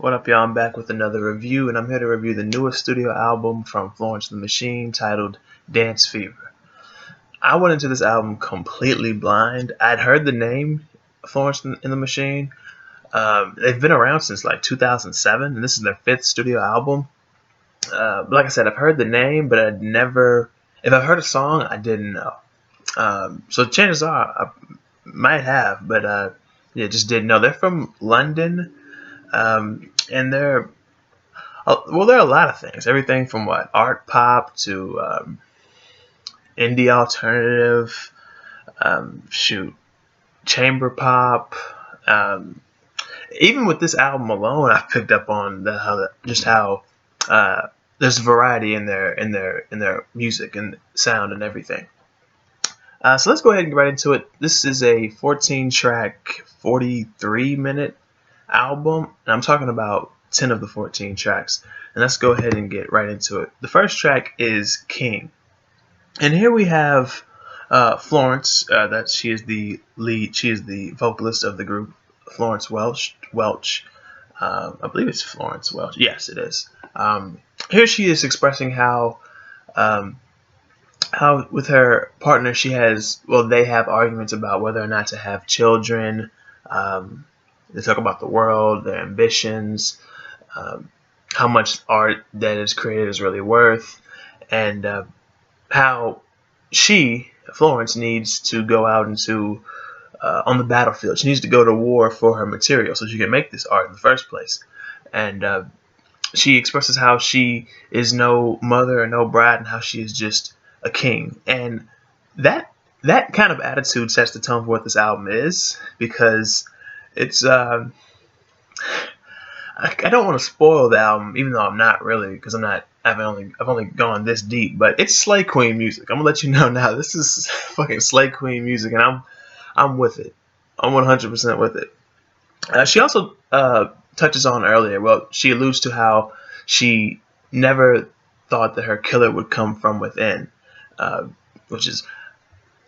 What up, y'all? I'm back with another review, and I'm here to review the newest studio album from Florence and the Machine titled Dance Fever. I went into this album completely blind. I'd heard the name Florence and the Machine. They've been around since like 2007, and this is their fifth studio album. But like I said, I've heard the name, but if I've heard a song, I didn't know. So chances are I might have, but just didn't know. They're from London. And there are a lot of things. Everything from art pop to indie alternative, chamber pop. Even with this album alone, I picked up on how there's variety in their music and sound and everything. So let's go ahead and get right into it. This is a 14-track, 43-minute album, and I'm talking about 10 of the 14 tracks. And let's go ahead and get right into it. The first track is King, and here we have Florence. That she is the lead. She is the vocalist of the group. Florence Welch. I believe it's Florence Welch. Yes, it is. Here she is expressing how with her partner they have arguments about whether or not to have children. They talk about the world, their ambitions, how much art that is created is really worth, and how Florence, needs to go out into on the battlefield. She needs to go to war for her material so she can make this art in the first place. And she expresses how she is no mother or no bride, and how she is just a king. And that kind of attitude sets the tone for what this album is, because it's I don't want to spoil the album, even though I'm not really, because I've only gone this deep, but it's Slay Queen music. I'm gonna let you know now. This is fucking Slay Queen music, and I'm with it. I'm 100% with it. She also touches on earlier. Well, she alludes to how she never thought that her killer would come from within, which is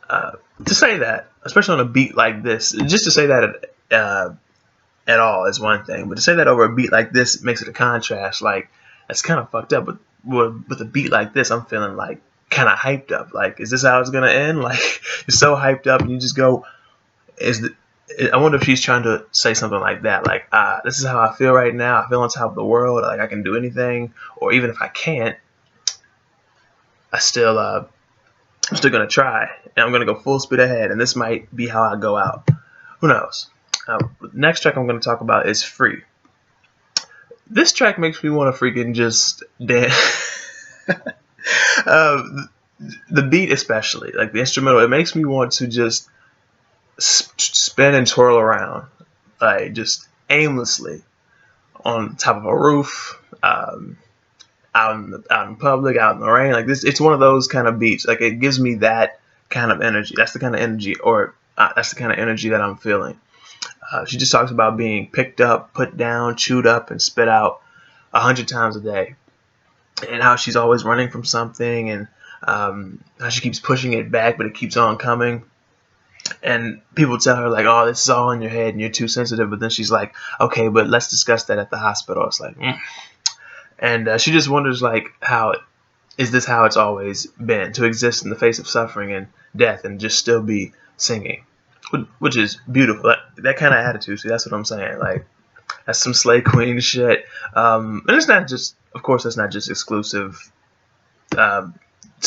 to say that, especially on a beat like this, just to say that at all is one thing, but to say that over a beat like this makes it a contrast. Like, that's kind of fucked up. But with a beat like this, I'm feeling like kind of hyped up. Like, is this how it's gonna end? Like, you're so hyped up, and you just go, I wonder if she's trying to say something like that. Like, this is how I feel right now. I feel on top of the world. Like, I can do anything, or even if I can't, I'm still gonna try, and I'm gonna go full speed ahead. And this might be how I go out. Who knows? The next track I'm going to talk about is Free. This track makes me want to freaking just dance. The beat especially, like the instrumental, it makes me want to just spin and twirl around, like just aimlessly on top of a roof, out in public, out in the rain. Like this, it's one of those kind of beats. Like, it gives me that kind of energy. That's the kind of energy, that's the kind of energy that I'm feeling. She just talks about being picked up, put down, chewed up, and spit out 100 times a day, and how she's always running from something, and how she keeps pushing it back, but it keeps on coming. And people tell her, like, "Oh, this is all in your head, and you're too sensitive." But then she's like, "Okay, but let's discuss that at the hospital." It's like, And she just wonders, like, is this how it's always been, to exist in the face of suffering and death and just still be singing? Which is beautiful. That kind of attitude. See, that's what I'm saying. Like, that's some Slay Queen shit. And it's not just, of course, that's not just exclusive to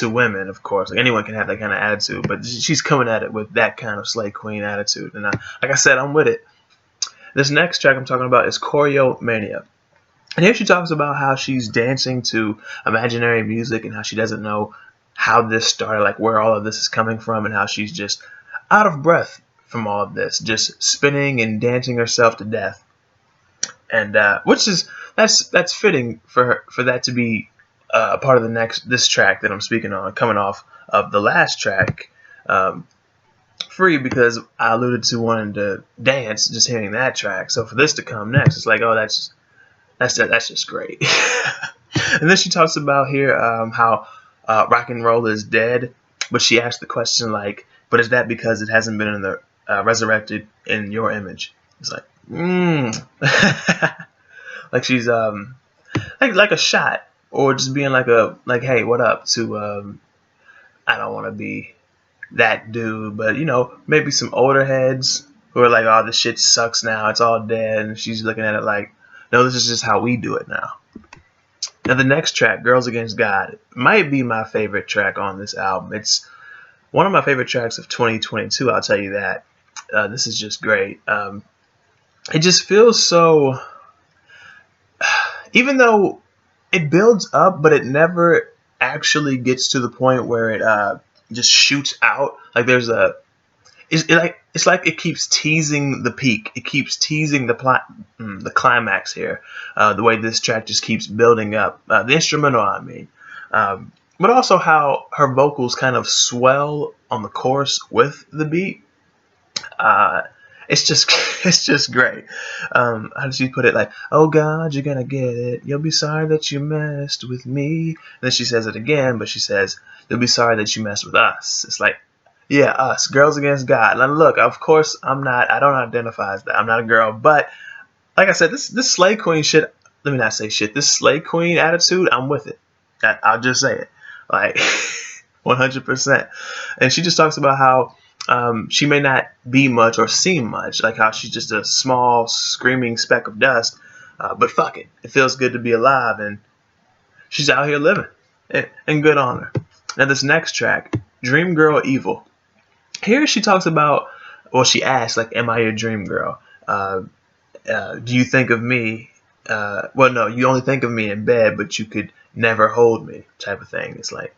women. Of course, like, anyone can have that kind of attitude, but she's coming at it with that kind of Slay Queen attitude. And like I said, I'm with it. This next track I'm talking about is Choreo Mania. And here she talks about how she's dancing to imaginary music, and how she doesn't know how this started, like where all of this is coming from, and how she's just out of breath from all of this, just spinning and dancing herself to death. And that's fitting for that to be a part of this track that I'm speaking on, coming off of the last track, Free, because I alluded to wanting to dance just hearing that track. So for this to come next, it's like, oh, that's just great. And then she talks about here how rock and roll is dead, but she asked the question, like, but is that because it hasn't been resurrected in your image? It's like, like like she's like a shot, or just being like, hey, what up to I don't want to be that dude, but maybe some older heads who are like, oh, this shit sucks now, it's all dead, and she's looking at it like, no, this is just how we do it now. Now the next track, Girls Against God, might be my favorite track on this album. It's one of my favorite tracks of 2022, I'll tell you that. This is just great. It just feels so, even though it builds up, but it never actually gets to the point where it just shoots out. Like there's it's like it keeps teasing the peak. It keeps teasing the climax here. The way this track just keeps building up. The instrumental, I mean. But also how her vocals kind of swell on the chorus with the beat. It's just it's just great. How does she put it? Like, oh God, you're gonna get it. You'll be sorry that you messed with me. And then she says it again, but she says, you'll be sorry that you messed with us. It's like, yeah, us, Girls Against God. Now look, of course I don't identify as that. I'm not a girl, but like I said, this slay queen shit. Let me not say shit. This slay queen attitude, I'm with it. I'll just say it, like 100%. And she just talks about how she may not be much or seem much, like how she's just a small screaming speck of dust, but fuck it, it feels good to be alive, and she's out here living, and good on her. Now this next track, Dream Girl Evil. Here she talks about, well, she asks, like, am I your dream girl? Do you think of me? Well, no, you only think of me in bed, but you could never hold me, type of thing. It's like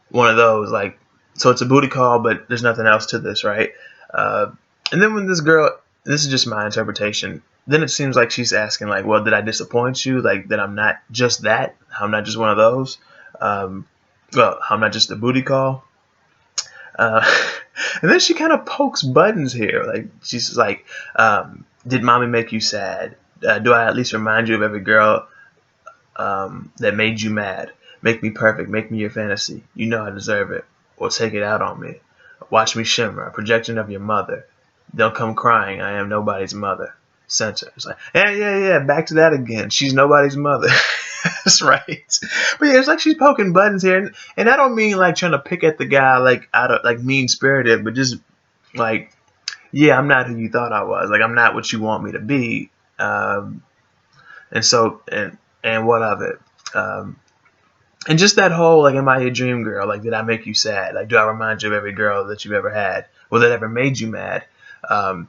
one of those, like, so it's a booty call, but there's nothing else to this, right? And then when this girl, this is just my interpretation, then it seems like she's asking, like, well, did I disappoint you? Like, that I'm not just that? I'm not just one of those? Well, I'm not just a booty call? And then she kind of pokes buttons here. Like, she's like, did mommy make you sad? Do I at least remind you of every girl that made you mad? Make me perfect. Make me your fantasy. You know I deserve it. Or take it out on me. Watch me shimmer. A projection of your mother. Don't come crying. I am nobody's mother. Center. It's like, yeah. Back to that again. She's nobody's mother. That's right. But yeah, it's like she's poking buttons here, and I don't mean like trying to pick at the guy like out of like mean spirited, but just like, yeah, I'm not who you thought I was. Like, I'm not what you want me to be. And so and what of it? And just that whole, like, am I your dream girl? Like, did I make you sad? Like, do I remind you of every girl that you've ever had? Or that ever made you mad? And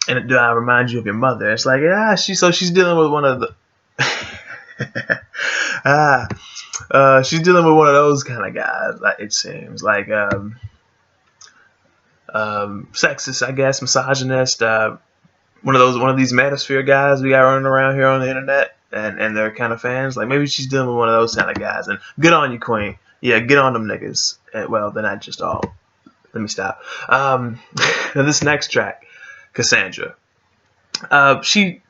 do I remind you of your mother? It's like, yeah, she's dealing with one of the she's dealing with one of those kind of guys, like, it seems. Like sexist, I guess, misogynist, one of these manosphere guys we got running around here on the internet. And they're kind of fans. Like, maybe she's dealing with one of those kind of guys. And good on you, queen. Yeah, get on them niggas. Well, they're not just all. Let me stop. Now this next track, Cassandra. She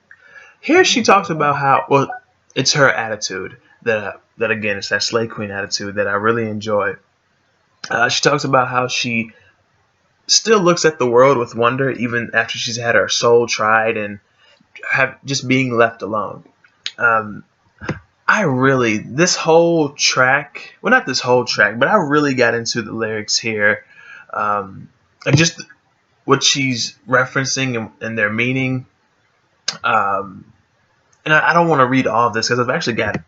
talks about how, well, it's her attitude that again, it's that slay queen attitude that I really enjoy. She talks about how she still looks at the world with wonder even after she's had her soul tried and just being left alone. This whole track, well, not this whole track, but I really got into the lyrics here, and just what she's referencing and their meaning. And I don't want to read all of this because I've actually got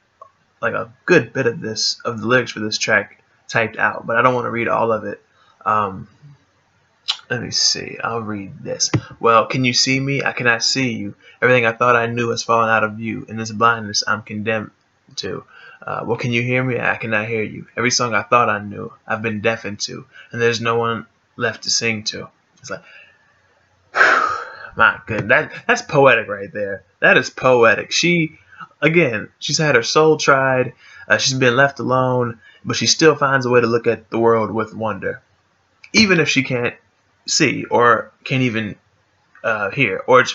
like a good bit of the lyrics for this track typed out, but I don't want to read all of it. Let me see. I'll read this. Well, can you see me? I cannot see you. Everything I thought I knew has fallen out of view. In this blindness, I'm condemned to. Well, can you hear me? I cannot hear you. Every song I thought I knew, I've been deafened to. And there's no one left to sing to. It's like, my goodness. That's poetic right there. That is poetic. She's had her soul tried. She's been left alone. But she still finds a way to look at the world with wonder. Even if she can't see or can't even hear, or it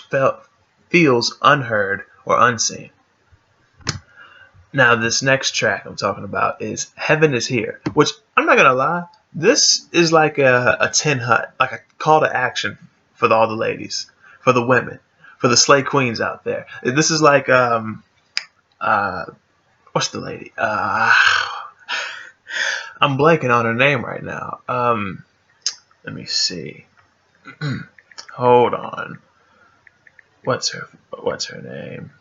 feels unheard or unseen. Now this next track I'm talking about is Heaven Is Here, which, I'm not gonna lie, this is like a tin hut, like a call to action for all the ladies, for the women, for the slay queens out there. This is like What's the lady? I'm blanking on her name right now. Let me see. Hold on. What's her name?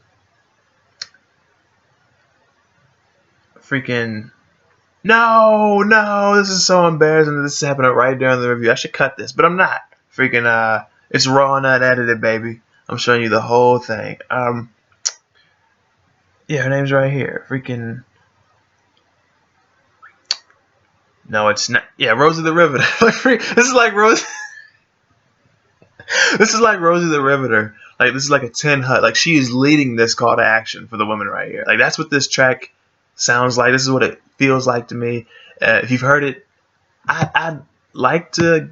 Freaking no, this is so embarrassing that this is happening right during the review. I should cut this, but I'm not. Freaking it's raw and unedited, baby. I'm showing you the whole thing. Yeah, her name's right here. Freaking no, it's not. Yeah, Rosie the Riveter. This is like Rose. This is like Rosie the Riveter. Like this is like a 10 hut. Like she is leading this call to action for the women right here. Like that's what this track sounds like. This is what it feels like to me. If you've heard it, I'd like to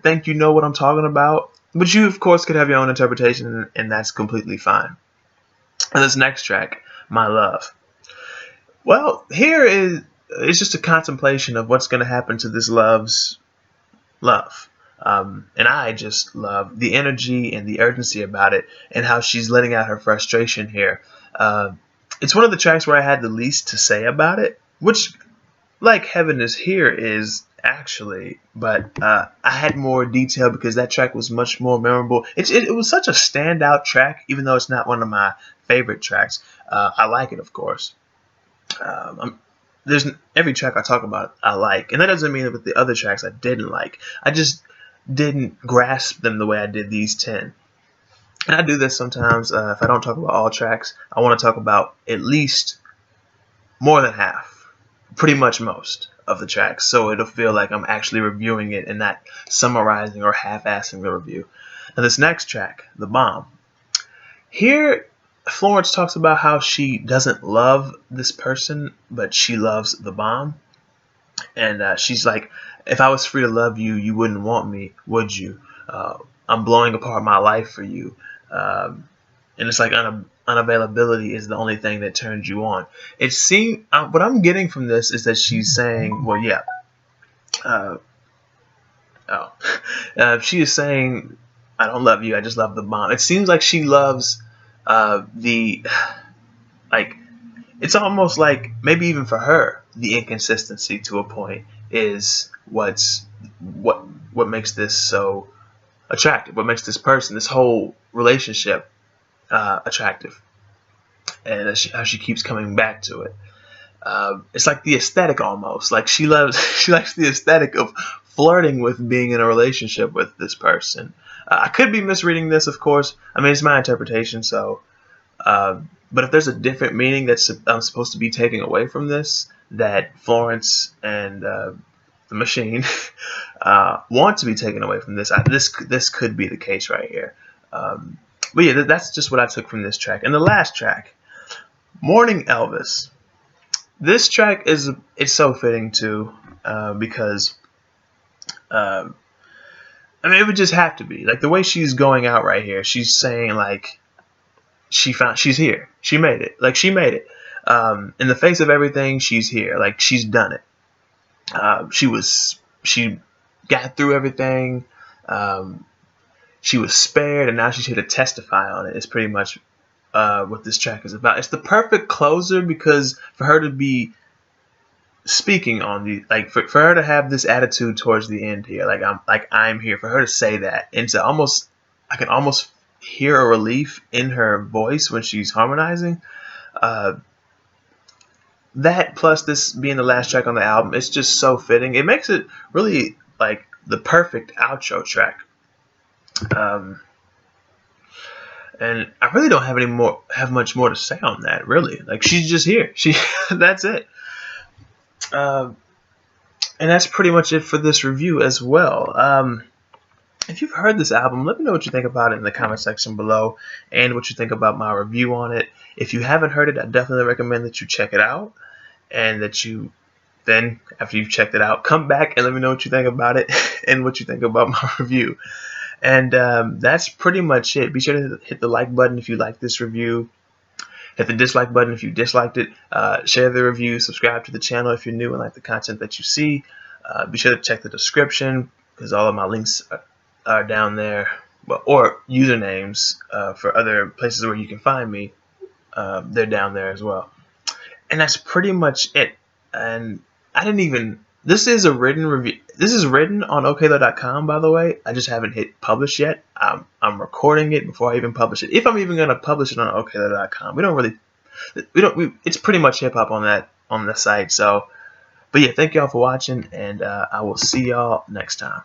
think you know what I'm talking about. But you, of course, could have your own interpretation, and that's completely fine. And this next track, My Love. Well, here is it's just a contemplation of what's going to happen to this love's love. And I just love the energy and the urgency about it and how she's letting out her frustration here. It's one of the tracks where I had the least to say about it, which, like Heaven is Here, is actually, but I had more detail because that track was much more memorable. It was such a standout track, even though it's not one of my favorite tracks. I like it, of course. There's every track I talk about I like, and that doesn't mean that with the other tracks I didn't like. I just didn't grasp them the way I did these 10. And I do this sometimes. If I don't talk about all tracks, I want to talk about at least more than half, pretty much most of the tracks, so it'll feel like I'm actually reviewing it and not summarizing or half-assing the review. Now this next track, The Bomb. Here, Florence talks about how she doesn't love this person, but she loves the bomb. And she's like, if I was free to love you, you wouldn't want me, would you? I'm blowing apart my life for you. And it's like unavailability is the only thing that turns you on. It seems what I'm getting from this is that she's saying, well, yeah. She is saying, I don't love you, I just love the bomb. It seems like she loves like, it's almost like maybe even for her, the inconsistency to a point is what makes this so attractive. What makes this person, this whole relationship, attractive, and how she keeps coming back to it. It's like the aesthetic almost. Like she likes the aesthetic of flirting with being in a relationship with this person. I could be misreading this, of course. I mean, it's my interpretation, so. But if there's a different meaning that I'm supposed to be taking away from this, that Florence and the machine want to be taken away from this, this could be the case right here. But yeah, that's just what I took from this track. And the last track, Morning Elvis. This track it's so fitting too, because I mean it would just have to be like the way she's going out right here. She's saying like she's here. She made it. Like she made it. In the face of everything, she's here. Like she's done it. She got through everything. She was spared, and now she's here to testify on it. It's pretty much what this track is about. It's the perfect closer because for her to be speaking on the for her to have this attitude towards the end here, I'm here, for her to say that, and to I can almost hear a relief in her voice when she's harmonizing. That plus this being the last track on the album, it's just so fitting. It makes it really like the perfect outro track. And I really don't have much more to say on that, really. Like she's just here. That's it. And that's pretty much it for this review as well. If you've heard this album, let me know what you think about it in the comment section below and what you think about my review on it. If you haven't heard it, I definitely recommend that you check it out, and that you then, after you've checked it out, come back and let me know what you think about it and what you think about my review. And that's pretty much it. Be sure to hit the like button if you like this review. Hit the dislike button if you disliked it. Share the review. Subscribe to the channel if you're new and like the content that you see. Be sure to check the description because all of my links are down there, or usernames for other places where you can find me they're down there as well. And that's pretty much it. And I didn't even. This is a written review. This is written on oklo.com, by the way. I just haven't hit publish yet. I'm recording it before I even publish it. If I'm even gonna publish it on oklo.com, it's pretty much hip hop on the site. So, but yeah, thank y'all for watching, and I will see y'all next time.